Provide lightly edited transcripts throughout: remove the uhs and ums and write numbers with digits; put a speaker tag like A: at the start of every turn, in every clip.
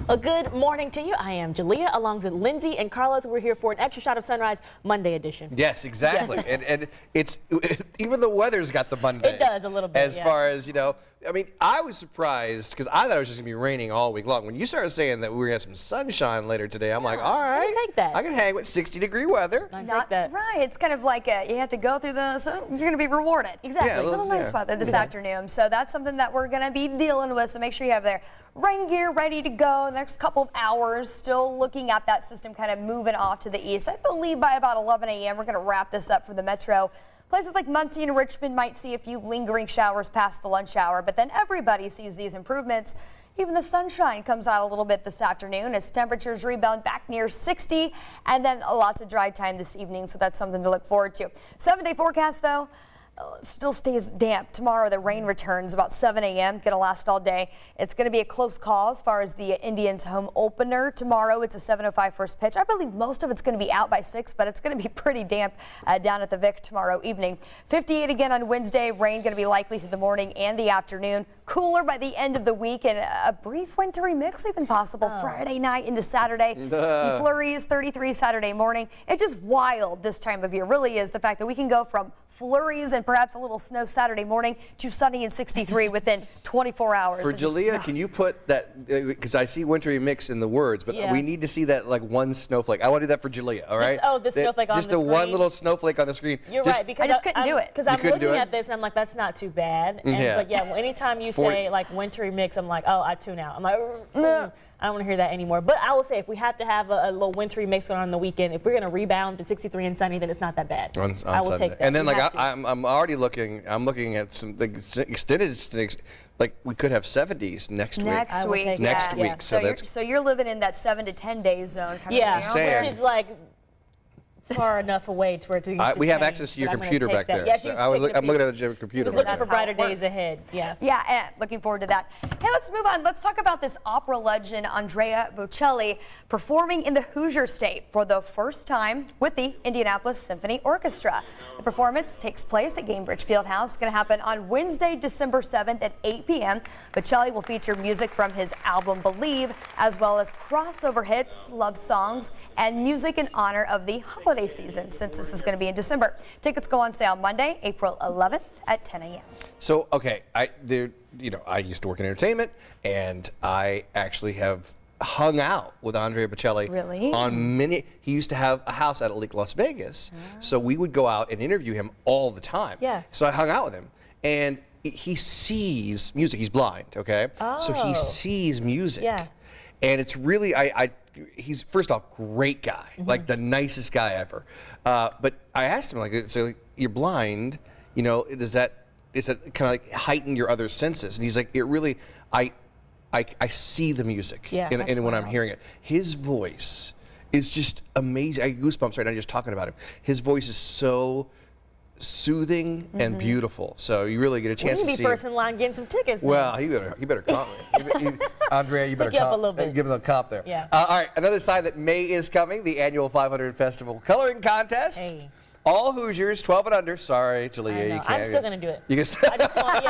A: Well, good morning to you. I am Jalea, along with Lindsay and Carlos. We're here for an extra shot of sunrise Monday edition.
B: Yes, exactly. Yeah. And it's even the weather's got the Mondays.
A: It does a little bit.
B: As far as, you know, I mean, I was surprised because I thought it was just going to be raining all week long. When you started saying that we were going to have some sunshine later today, I'm like, all right.
A: I'll take that.
B: I can hang with 60-degree weather.
A: I'll take that.
C: Right. It's kind of like you have to go through so you're going to be rewarded.
A: Exactly.
B: Yeah,
C: A little nice weather this afternoon. So that's something that we're going to be dealing with. So make sure you have their rain gear ready to go in the next couple of hours. Still looking at that system kind of moving off to the east. I believe by about 11 a.m. we're going to wrap this up for the metro. Places like Muncie and Richmond might see a few lingering showers past the lunch hour, but then everybody sees these improvements. Even the sunshine comes out a little bit this afternoon as temperatures rebound back near 60, and then lots of dry time this evening, so that's something to look forward to. 7-day forecast, though. Still stays damp. Tomorrow the rain returns about 7 a.m. Going to last all day. It's going to be a close call as far as the Indians home opener tomorrow. It's a 7:05 first pitch. I believe most of it's going to be out by 6, but it's going to be pretty damp down at the Vic tomorrow evening. 58 again on Wednesday. Rain going to be likely through the morning and the afternoon. Cooler by the end of the week, and a brief wintry mix even possible Friday night into Saturday. Flurries 33 Saturday morning. It's just wild this time of year. Really is the fact that we can go from flurries and perhaps a little snow Saturday morning to sunny and 63 within 24 hours.
B: For Jalea, can you put that, because I see wintry mix in the words, but we need to see that like one snowflake. I want to do that for Jalea, all right?
A: The snowflake on the screen.
B: Just one little snowflake on the screen.
A: You're right, because
C: I just couldn't do it.
A: Because I'm looking at this and I'm like, that's not too bad. But yeah, anytime you say like wintry mix, I'm like, oh, I tune out. I'm like, I don't want to hear that anymore. But I will say, if we have to have a little wintry mix going on the weekend, if we're going to rebound to 63 and sunny, then it's not that bad.
B: On
A: I will
B: Sunday.
A: take that.
B: And then I'm already looking. I'm looking at some extended sticks. Like we could have 70s next week.
C: Next week.
B: So
C: you're living in that 7 to 10 day zone.
A: Which is like far enough away to where it needs to
B: we have
A: change,
B: access to your
A: but I'm
B: computer
A: gonna
B: back
A: take that.
B: there.
A: Yeah,
B: So I'm looking at your computer right
A: looking
B: now.
A: for brighter days ahead.
C: Yeah, looking forward to that. Hey, let's move on. Let's talk about this opera legend, Andrea Bocelli, performing in the Hoosier State for the first time with the Indianapolis Symphony Orchestra. The performance takes place at Gainbridge Fieldhouse. It's going to happen on Wednesday, December 7th at 8 p.m. Bocelli will feature music from his album Believe, as well as crossover hits, love songs, and music in honor of the holiday season, since this is going to be in December. Tickets go on sale Monday, April 11th at 10 a.m.
B: So, okay, I used to work in entertainment, and I actually have hung out with Andrea Bocelli.
C: Really?
B: On many. He used to have a house out at Lake Las Vegas, so we would go out and interview him all the time.
A: Yeah.
B: So I hung out with him, and he sees music. He's blind, okay? So he sees music.
A: Yeah.
B: And it's really, he's first off, great guy, like the nicest guy ever. But I asked him, so you're blind, does that kind of like heighten your other senses? And he's like, it really, I see the music and when I'm hearing it. His voice is just amazing. I get goosebumps right now just talking about him. His voice is so soothing and beautiful, so you really get a chance to see.
A: You can be first in line getting some tickets.
B: Well, you better comp me. Andrea, you better
A: up a little bit.
B: give him a comp there.
A: Yeah.
B: All right, another sign that May is coming, the annual 500 Festival Coloring Contest.
A: Hey.
B: All Hoosiers, 12 and under. Sorry, Jalea, you can't.
A: I'm still going to do it.
B: You can still.
A: I just want,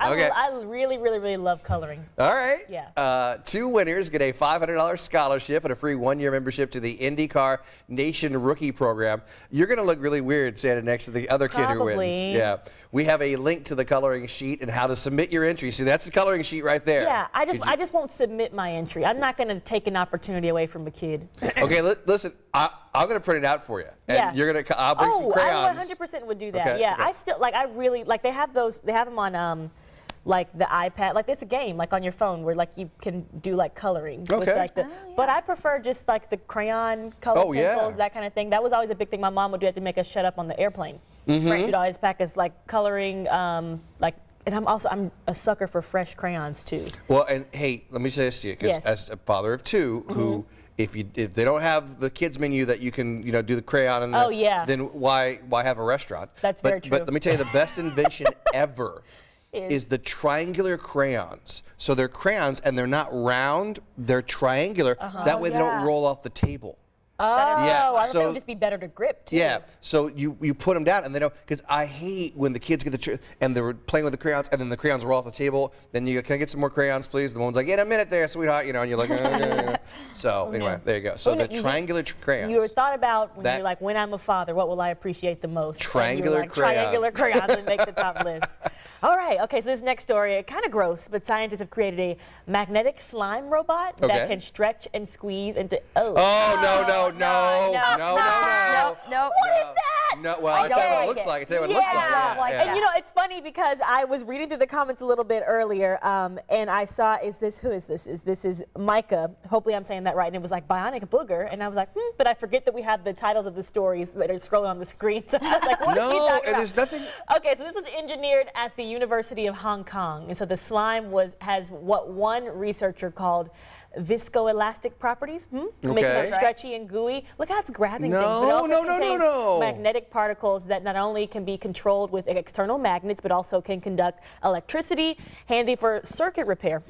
B: Okay.
A: I really, really, really love coloring.
B: All right.
A: Yeah.
B: 2 winners get a $500 scholarship and a free 1-year membership to the IndyCar Nation Rookie Program. You're going to look really weird standing next to the other kid who wins. Yeah. We have a link to the coloring sheet and how to submit your entry. See, that's the coloring sheet right there.
A: Yeah, I just won't submit my entry. I'm not going to take an opportunity away from a kid.
B: Okay, listen, I'm going to print it out for you. And you're going to, I'll bring some crayons.
A: I 100% would do that.
B: Okay,
A: yeah,
B: okay.
A: I still, I really, they have them on, like the iPad, it's a game, on your phone where you can do coloring.
B: Okay.
A: With, But I prefer just the crayon color pencils, that kind of thing. That was always a big thing my mom would do, to make us shut up on the airplane. She'd always pack us coloring, and I'm a sucker for fresh crayons too.
B: Well, and hey, let me say this to you, because as a father of 2 who, if they don't have the kids menu that you can do the crayon and then why have a restaurant?
A: That's very true.
B: But let me tell you, the best invention ever is the triangular crayons. So they're crayons and they're not round, they're triangular. That way they don't roll off the table.
A: Oh,
B: Yeah,
A: I thought
B: so-
A: it would just be better to grip too.
B: Yeah, so you put them down and they don't, because I hate when the kids get and they're playing with the crayons and then the crayons roll off the table. Then you go, can I get some more crayons, please? The woman's like, in a minute there, sweetheart, and you're like, So anyway, there you go. So the triangular crayons.
A: You were thought about when
B: That-
A: you're like, when I'm a father, what will I appreciate the most? And you were
B: Triangular
A: like,
B: crayon.
A: Triangular crayons would make the top list. All right, okay, so this next story, kind of gross, but scientists have created a magnetic slime robot that can stretch and squeeze into,
B: No.
A: What is that?
B: No, well, I'll tell you what it looks like. I'll tell you what it looks like.
C: don't like
A: And you know, it's funny because I was reading through the comments a little bit earlier, and I saw, who is this? This is Micah. Hopefully I'm saying that right. And it was like bionic booger. And I was like, but I forget that we have the titles of the stories that are scrolling on the screen. So I was like, what is he talking about?
B: There's nothing.
A: Okay, so this was engineered at the University of Hong Kong. And so the slime has what one researcher called viscoelastic properties, making it stretchy and gooey. Look how it's grabbing things. But it also contains magnetic particles that not only can be controlled with external magnets, but also can conduct electricity, handy for circuit repair.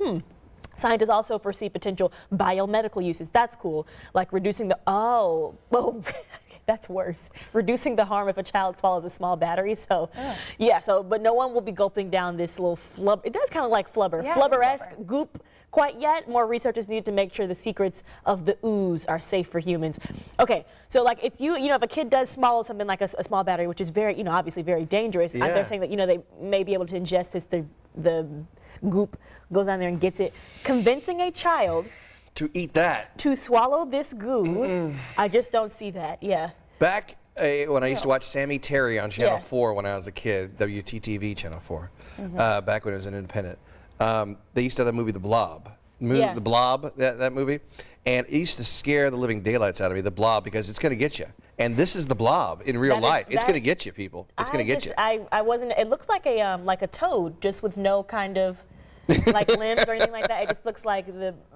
A: Scientists also foresee potential biomedical uses. That's cool, like reducing the, that's worse. Reducing the harm if a child swallows a small battery. So, but no one will be gulping down this little flub. It does kind of like flubber, flubber-esque goop quite yet. More researchers need to make sure the secrets of the ooze are safe for humans. Okay, so like if if a kid does swallow something like a small battery, which is very, obviously very dangerous, they're saying that, they may be able to ingest this, the goop goes down there and gets it. Convincing a child
B: to eat that.
A: To swallow this goo, I just don't see that,
B: Back when I used to watch Sammy Terry on Channel 4 when I was a kid, WTTV Channel 4, back when it was an independent, they used to have that movie, The Blob. The Blob, that movie. And it used to scare the living daylights out of me, The Blob, because it's going to get you. And this is The Blob in real life. It's going to get you, people. It's going to get you.
A: I wasn't, it looks like a toad, just with no kind of like limbs or anything like that. It just looks like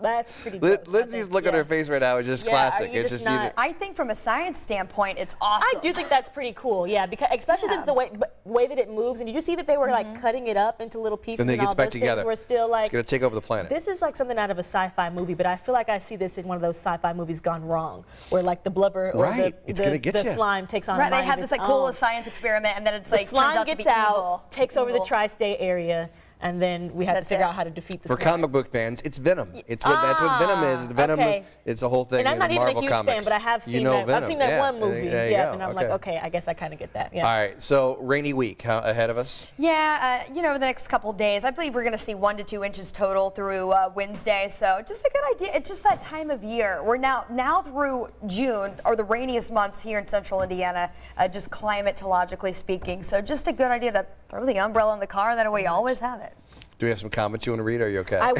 A: that's pretty gross.
B: Lindsay's look on her face right now is just classic. It's just
C: I think from a science standpoint, it's awesome.
A: I do think that's pretty cool, because especially since the way that it moves. And did you see that they were like cutting it up into little pieces?
B: And then it gets back together.
A: We're still like,
B: it's going to take over the planet.
A: This is like something out of a sci-fi movie, but I feel like I see this in one of those sci-fi movies gone wrong, where like the blubber or the slime takes on.
C: Right, they have this like coolest science experiment, and then it's like
A: slime
C: turns out
A: gets
C: to be
A: out,
C: evil.
A: takes over the tri-state area. And then we have to figure out how to defeat the slime.
B: For comic book fans, it's Venom. That's what Venom is. Venom, it's a whole thing.
A: And I'm not
B: in
A: even
B: Marvel
A: a huge
B: comics.
A: fan, but I have seen that. I've seen that one movie. And I'm like, okay, I guess I kind of get that.
B: All right, so rainy week ahead of us.
C: Yeah, over the next couple of days, I believe we're going to see 1 to 2 inches total through Wednesday. So just a good idea. It's just that time of year. We're now through June, or the rainiest months here in central Indiana, just climatologically speaking. So just a good idea to throw the umbrella in the car. That way you always have it.
B: Do we have some comments you want to read? Are you okay?
A: I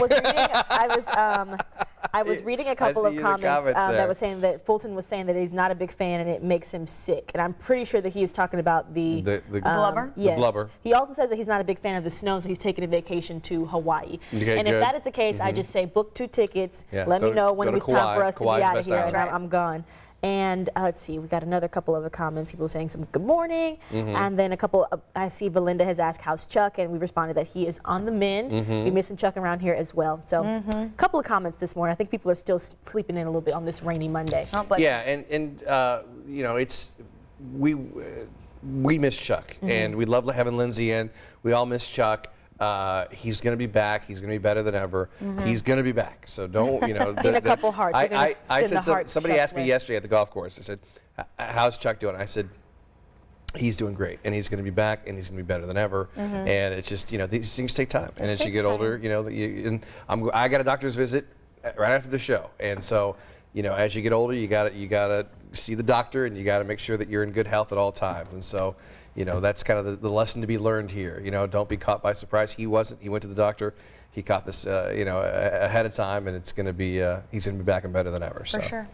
A: was reading a couple of comments that was saying that Fulton was saying that he's not a big fan and it makes him sick. And I'm pretty sure that he is talking about the
C: blubber.
A: Yes.
B: The blubber.
A: He also says that he's not a big fan of the snow, so he's taking a vacation to Hawaii.
B: Okay,
A: and if that is the case, I just say book 2 tickets. Let me know when it's time for us to be out of here, and I'm gone. And let's see, we got another couple other comments, people saying some good morning. And then a couple, I see Belinda has asked, how's Chuck? And we responded that he is on the mend. We're missing Chuck around here as well. So a couple of comments this morning. I think people are still sleeping in a little bit on this rainy Monday.
B: And it's, we miss Chuck. And we love having Lindsay in. We all miss Chuck. He's going to be back. He's going to be better than ever. He's going to be back. So don't,
A: seen a couple hearts.
B: I said, somebody asked me yesterday at the golf course. I said, how's Chuck doing? I said, he's doing great, and he's going to be back, and he's going to be better than ever. And it's just, these things take time. And as you get older, I got a doctor's visit right after the show. And so, as you get older, you got to see the doctor, and you got to make sure that you're in good health at all times. And so, that's kind of the lesson to be learned here. Don't be caught by surprise. He wasn't. He went to the doctor. He caught this, ahead of time, and it's going to be. He's going to be back and better than ever.
C: For sure.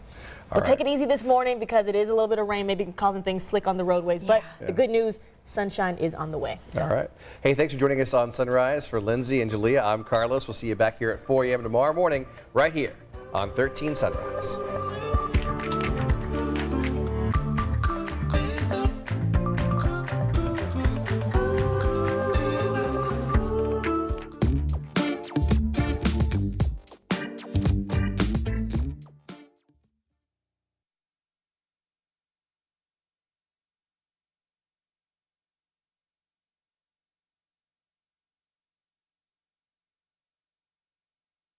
A: Well, take it easy this morning because it is a little bit of rain, maybe causing things slick on the roadways. But the good news, sunshine is on the way.
B: All right. Hey, thanks for joining us on Sunrise. For Lindsay and Jalea, I'm Carlos. We'll see you back here at 4 a.m. tomorrow morning, right here on 13 Sunrise.